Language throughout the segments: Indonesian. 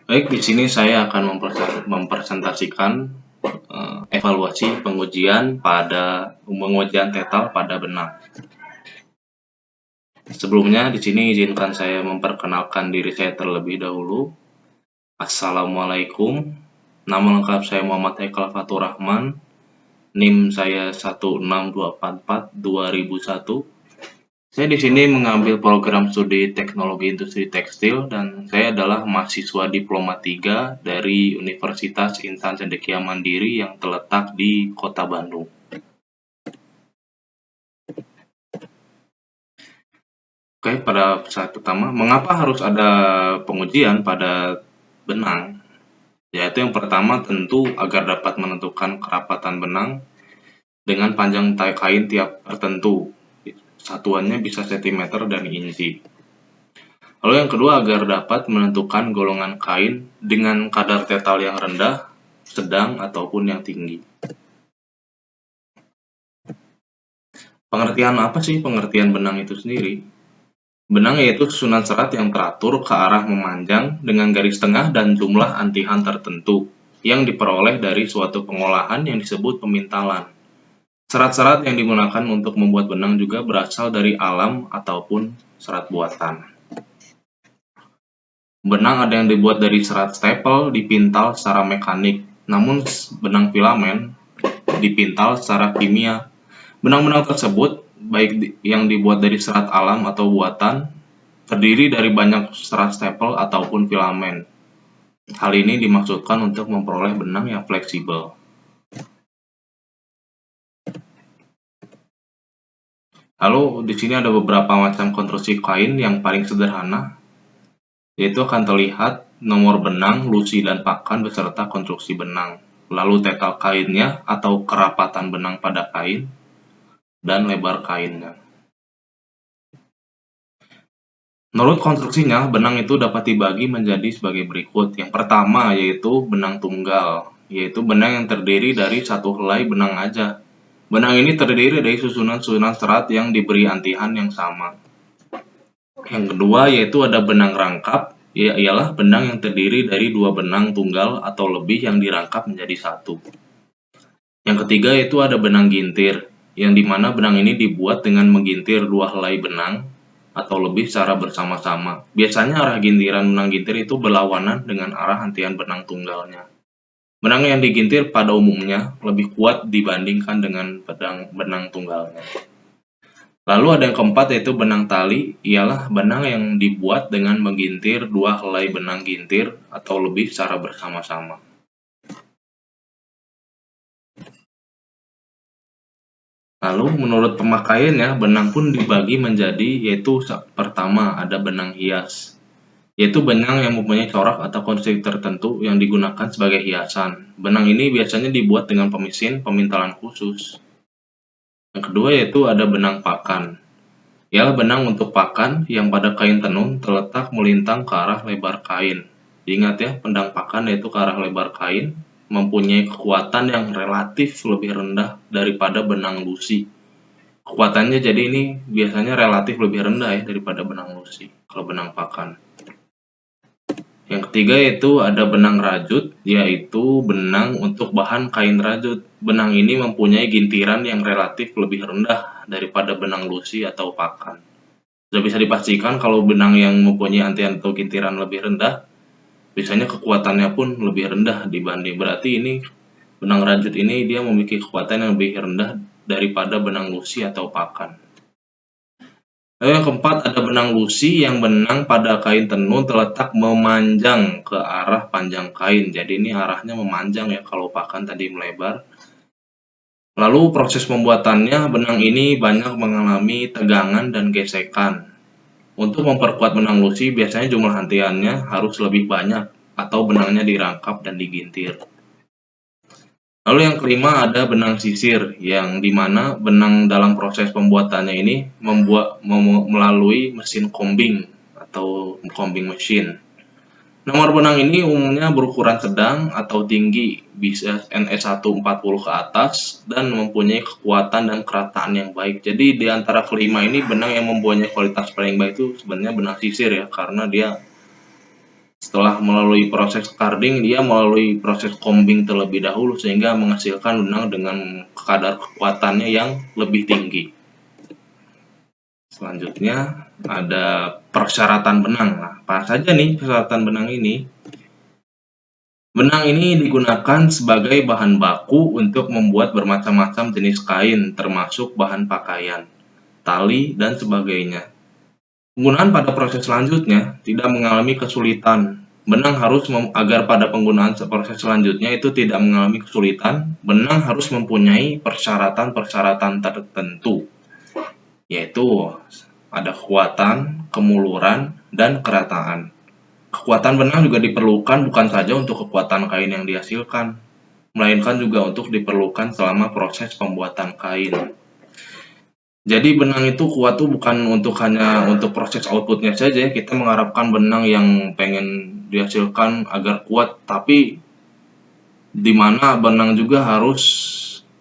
Baik, di sini saya akan mempresentasikan evaluasi pengujian tetal pada benang. Sebelumnya, di sini izinkan saya memperkenalkan diri saya terlebih dahulu. Assalamualaikum. Nama lengkap saya Muhammad Haikal Fatur Rahman. NIM saya 16244-2001. Saya di sini mengambil program studi Teknologi Industri Tekstil dan saya adalah mahasiswa Diploma 3 dari Universitas Insan Cendekia Mandiri yang terletak di Kota Bandung. Oke, pada saat pertama, mengapa harus ada pengujian pada benang? Yaitu yang pertama tentu agar dapat menentukan kerapatan benang dengan panjang kain tiap tertentu. Satuannya bisa cm dan inci. Lalu yang kedua agar dapat menentukan golongan kain dengan kadar tetal yang rendah, sedang, ataupun yang tinggi. Pengertian apa sih pengertian benang itu sendiri? Benang yaitu susunan serat yang teratur ke arah memanjang dengan garis tengah dan jumlah antihan tertentu yang diperoleh dari suatu pengolahan yang disebut pemintalan. Serat-serat yang digunakan untuk membuat benang juga berasal dari alam ataupun serat buatan. Benang ada yang dibuat dari serat staple dipintal secara mekanik, namun benang filamen dipintal secara kimia. Benang-benang tersebut, baik yang dibuat dari serat alam atau buatan, terdiri dari banyak serat staple ataupun filamen. Hal ini dimaksudkan untuk memperoleh benang yang fleksibel. Lalu di sini ada beberapa macam konstruksi kain yang paling sederhana, yaitu akan terlihat nomor benang, lusi, dan pakan beserta konstruksi benang, lalu tetal kainnya atau kerapatan benang pada kain, dan lebar kainnya. Menurut konstruksinya, benang itu dapat dibagi menjadi sebagai berikut. Yang pertama yaitu benang tunggal, yaitu benang yang terdiri dari satu helai benang aja. Benang ini terdiri dari susunan-susunan serat yang diberi antihan yang sama. Yang kedua yaitu ada benang rangkap, ialah benang yang terdiri dari dua benang tunggal atau lebih yang dirangkap menjadi satu. Yang ketiga yaitu ada benang gintir, yang dimana benang ini dibuat dengan menggintir dua helai benang atau lebih secara bersama-sama. Biasanya arah gintiran benang gintir itu berlawanan dengan arah antian benang tunggalnya. Benang yang digintir pada umumnya lebih kuat dibandingkan dengan benang tunggalnya. Lalu ada yang keempat yaitu benang tali, ialah benang yang dibuat dengan menggintir dua helai benang gintir atau lebih secara bersama-sama. Lalu menurut pemakaiannya, benang pun dibagi menjadi yaitu pertama ada benang hias, yaitu benang yang mempunyai corak atau konstruksi tertentu yang digunakan sebagai hiasan. Benang ini biasanya dibuat dengan pemintalan khusus. Yang kedua yaitu ada benang pakan, ialah benang untuk pakan yang pada kain tenun terletak melintang ke arah lebar kain. Ingat ya, benang pakan yaitu ke arah lebar kain, mempunyai kekuatan yang relatif lebih rendah daripada benang lusi. Kekuatannya jadi ini biasanya relatif lebih rendah ya daripada benang lusi kalau benang pakan. Yang ketiga yaitu ada benang rajut, yaitu benang untuk bahan kain rajut. Benang ini mempunyai gintiran yang relatif lebih rendah daripada benang lusi atau pakan. Sudah bisa dipastikan kalau benang yang mempunyai antian atau gintiran lebih rendah, biasanya kekuatannya pun lebih rendah dibanding. Berarti ini benang rajut ini dia memiliki kekuatan yang lebih rendah daripada benang lusi atau pakan. Lalu yang keempat ada benang lusi, yang benang pada kain tenun terletak memanjang ke arah panjang kain. Jadi ini arahnya memanjang ya, kalau pakan tadi melebar. Lalu proses pembuatannya, benang ini banyak mengalami tegangan dan gesekan. Untuk memperkuat benang lusi, biasanya jumlah antiannya harus lebih banyak atau benangnya dirangkap dan digintir. Lalu yang kelima ada benang sisir, yang dimana benang dalam proses pembuatannya ini melalui mesin combing atau combing machine. Nomor benang ini umumnya berukuran sedang atau tinggi, bisa NS140 ke atas, dan mempunyai kekuatan dan kerataan yang baik. Jadi di antara kelima ini benang yang mempunyai kualitas paling baik itu sebenarnya benang sisir ya, karena dia Setelah melalui proses carding, dia melalui proses combing terlebih dahulu sehingga menghasilkan benang dengan kadar kekuatannya yang lebih tinggi. Selanjutnya ada persyaratan benang. Nah, apa saja nih persyaratan benang ini? Benang ini digunakan sebagai bahan baku untuk membuat bermacam-macam jenis kain, termasuk bahan pakaian, tali, dan sebagainya. Penggunaan pada proses selanjutnya tidak mengalami kesulitan. Benang harus agar pada penggunaan proses selanjutnya itu tidak mengalami kesulitan, benang harus mempunyai persyaratan-persyaratan tertentu, yaitu ada kekuatan, kemuluran, dan kerataan. Kekuatan benang juga diperlukan bukan saja untuk kekuatan kain yang dihasilkan, melainkan juga untuk diperlukan selama proses pembuatan kain. Jadi benang itu kuat tuh bukan hanya untuk proses outputnya saja, kita mengharapkan benang yang pengen dihasilkan agar kuat, tapi di mana benang juga harus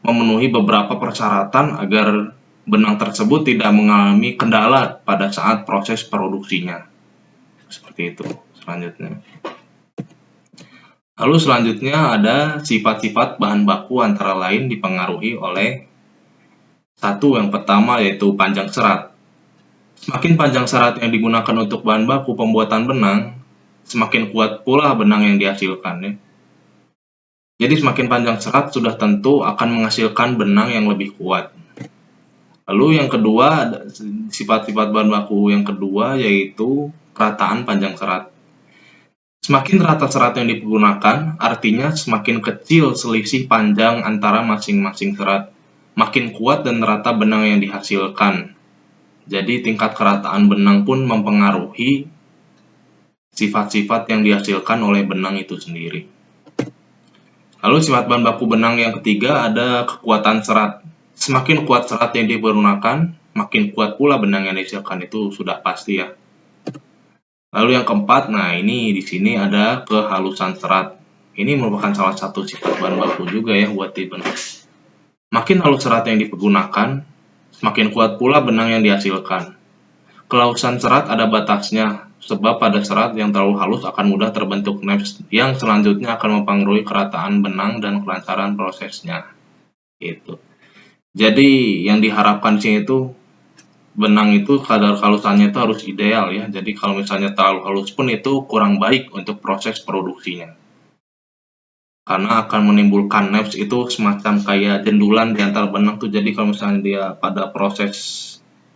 memenuhi beberapa persyaratan agar benang tersebut tidak mengalami kendala pada saat proses produksinya. Seperti itu selanjutnya. Lalu selanjutnya ada sifat-sifat bahan baku antara lain dipengaruhi oleh satu, yang pertama yaitu panjang serat. Semakin panjang serat yang digunakan untuk bahan baku pembuatan benang, semakin kuat pula benang yang dihasilkan. Ya. Jadi semakin panjang serat sudah tentu akan menghasilkan benang yang lebih kuat. Lalu yang kedua, sifat-sifat bahan baku yang kedua yaitu kerataan panjang serat. Semakin rata serat yang digunakan, artinya semakin kecil selisih panjang antara masing-masing serat. Makin kuat dan rata benang yang dihasilkan. Jadi tingkat kerataan benang pun mempengaruhi sifat-sifat yang dihasilkan oleh benang itu sendiri. Lalu sifat bahan baku benang yang ketiga ada kekuatan serat. Semakin kuat serat yang digunakan, makin kuat pula benang yang dihasilkan, itu sudah pasti ya. Lalu yang keempat, nah ini di sini ada kehalusan serat. Ini merupakan salah satu sifat bahan baku juga ya buat di benang. Makin halus serat yang digunakan, semakin kuat pula benang yang dihasilkan. Kehalusan serat ada batasnya, sebab pada serat yang terlalu halus akan mudah terbentuk naps yang selanjutnya akan mempengaruhi kerataan benang dan kelancaran prosesnya. Itu. Jadi yang diharapkan sini itu benang itu kadar kehalusannya itu harus ideal ya. Jadi kalau misalnya terlalu halus pun itu kurang baik untuk proses produksinya. Karena akan menimbulkan naps itu semacam kayak jendulan di antara benang tuh. Jadi kalau misalnya dia pada proses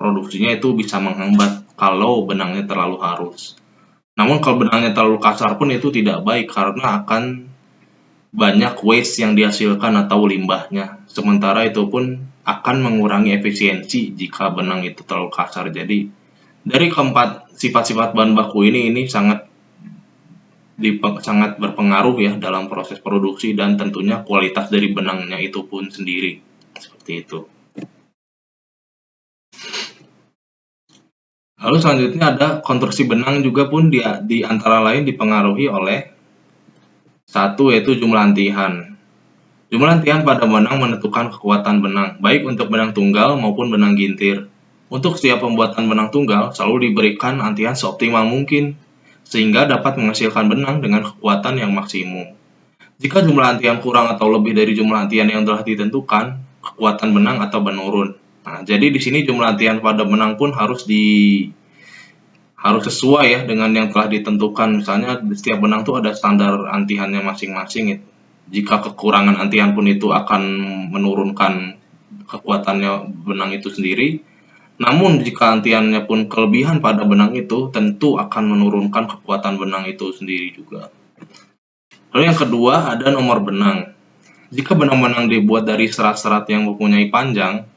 produksinya itu bisa menghambat kalau benangnya terlalu halus. Namun kalau benangnya terlalu kasar pun itu tidak baik karena akan banyak waste yang dihasilkan atau limbahnya. Sementara itu pun akan mengurangi efisiensi jika benang itu terlalu kasar. Jadi dari keempat sifat-sifat bahan baku ini sangat berpengaruh ya dalam proses produksi dan tentunya kualitas dari benangnya itu pun sendiri. Seperti itu. Lalu selanjutnya ada konstruksi benang juga pun di antara lain dipengaruhi oleh satu yaitu jumlah antian. Jumlah antian pada benang menentukan kekuatan benang, baik untuk benang tunggal maupun benang gintir. Untuk setiap pembuatan benang tunggal selalu diberikan antian seoptimal mungkin, sehingga dapat menghasilkan benang dengan kekuatan yang maksimum. Jika jumlah antian kurang atau lebih dari jumlah antian yang telah ditentukan, kekuatan benang atau menurun. Nah, jadi di sini jumlah antian pada benang pun harus sesuai ya dengan yang telah ditentukan. Misalnya setiap benang tuh ada standar antiannya masing-masing. Jika kekurangan antian pun itu akan menurunkan kekuatannya benang itu sendiri. Namun jika antiannya pun kelebihan pada benang itu, tentu akan menurunkan kekuatan benang itu sendiri juga. Lalu yang kedua ada nomor benang. Jika benang-benang dibuat dari serat-serat yang mempunyai panjang,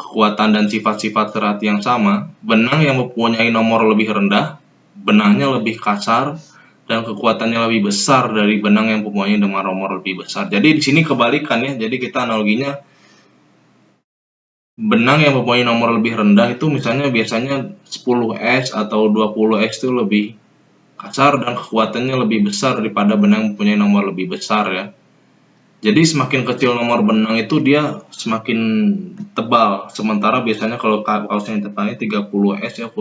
kekuatan dan sifat-sifat serat yang sama, benang yang mempunyai nomor lebih rendah, benangnya lebih kasar, dan kekuatannya lebih besar dari benang yang mempunyai nomor lebih besar. Jadi di sini kebalikan ya. Jadi kita analoginya benang yang mempunyai nomor lebih rendah itu misalnya biasanya 10S atau 20S itu lebih kasar dan kekuatannya lebih besar daripada benang yang mempunyai nomor lebih besar ya. Jadi semakin kecil nomor benang itu dia semakin tebal. Sementara biasanya kalau kaosnya tebalnya 30S ya